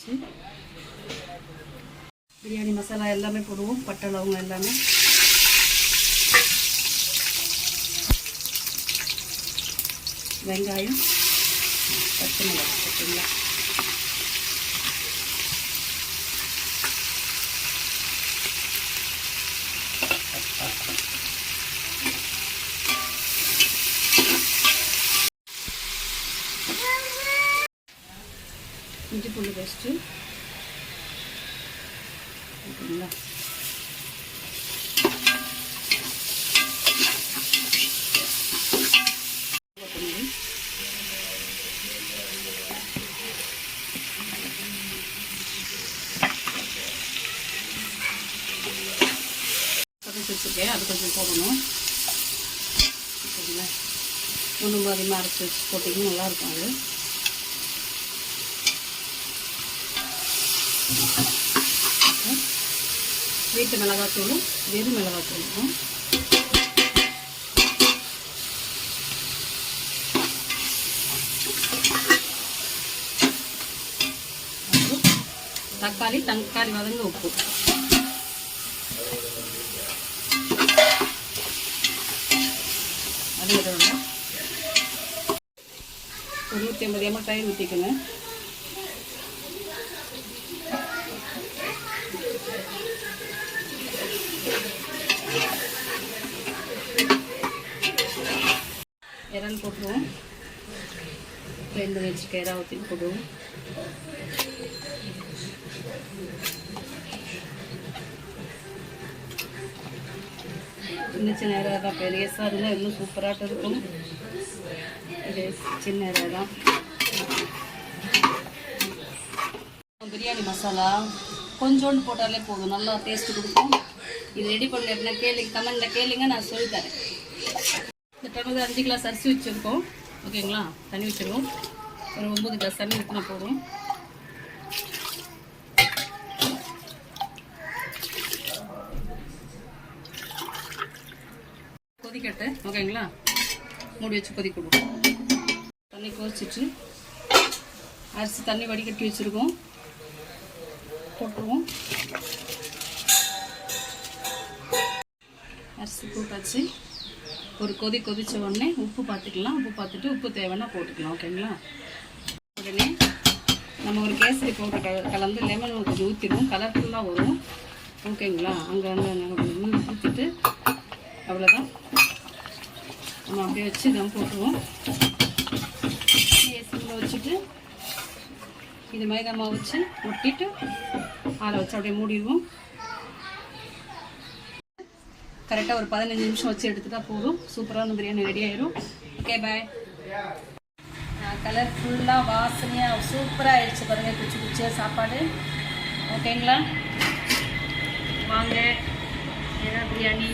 போட்டாச்சு. பிரியாணி மசாலா எல்லாமே போடுவோம், பட்டை லவங்கம் எல்லாமே. வெங்காயம், பச்சை மிளகாய் போட்டுங்களா. இஞ்சி பூண்டு பேஸ்ட்டு ஓகேங்களா. வச்சுருக்கேன், அது கொஞ்சம் போடணும். ஓகேங்களா. ஒன்று அதிகமாக அரைச்சி வச்சு போட்டிங்கன்னா நல்லாயிருக்கும். அது வீட்டு மிளகாத்தூளும் வெறும் மிளகாத்தூளும் தக்காளி வதங்க உப்பு. அது இதோட ஒரு 150 ml தயிர் ஊற்றிக்கோங்க. இறால் போட்டுருவோம். ரெண்டு வச்சுக்க இறா ஊற்றி போடுவோம். சின்ன சின்ன இறா தான், பெரியசாக இருந்தால் இன்னும் சூப்பராக இருக்கும். இது சின்ன இறா தான். பிரியாணி மசாலா கொஞ்சோண்டு போட்டாலே போதும், நல்லா டேஸ்ட்டு கொடுக்கும். இது ரெடி பண்ணல அப்படின்னா கேளுங்க, கமெண்டில் கேளுங்க, நான் சொல்லித்தரேன். இந்த டைம் 5 கிளாஸ் அரிசி வச்சுருக்கோம். ஓகேங்களா. தண்ணி வச்சுருவோம். ஒரு 9 கிளாஸ் தண்ணி ஊற்றினா போதும். கொதிக்கட்டு. ஓகேங்களா. மூடி வச்சு கொதிக்கணும். தண்ணி கொதிச்சிட்டு அரிசி தண்ணி வடிகட்டி வச்சுருக்கோம், போட்டுருவோம். அரிசி போட்டாச்சு. ஒரு கொதிச்ச உடனே உப்பு பார்த்துக்கலாம். உப்பு பார்த்துட்டு உப்பு தேவைன்னா போட்டுக்கலாம். ஓகேங்களா. உடனே நம்ம ஒரு கேசரி பவுடர் கலந்து லெமன் கொஞ்சம் ஊற்றிடுவோம், கலர்ஃபுல்லாக வரும். ஓகேங்களா. அங்கே வந்து ஊற்றிட்டு அவ்வளோதான். நம்ம அப்படியே வச்சு தம் போட்டுருவோம். சிம்மில் வச்சுட்டு இது மைதா மாவு வச்சு ஒட்டிட்டு ஆளை வச்சு அப்படியே மூடிடுவோம். கரெக்டாக ஒரு 15 நிமிஷம் வச்சு எடுத்துட்டா போதும். சூப்பரான பிரியாணி ரெடி ஆயிடும். Okay bye. கலர்ஃபுல்லாக வாசனையாக சூப்பராக ஆயிடுச்சு பாருங்கள். குச்சியாக சாப்பாடு. ஓகேங்களா. வாங்க, பிரியாணி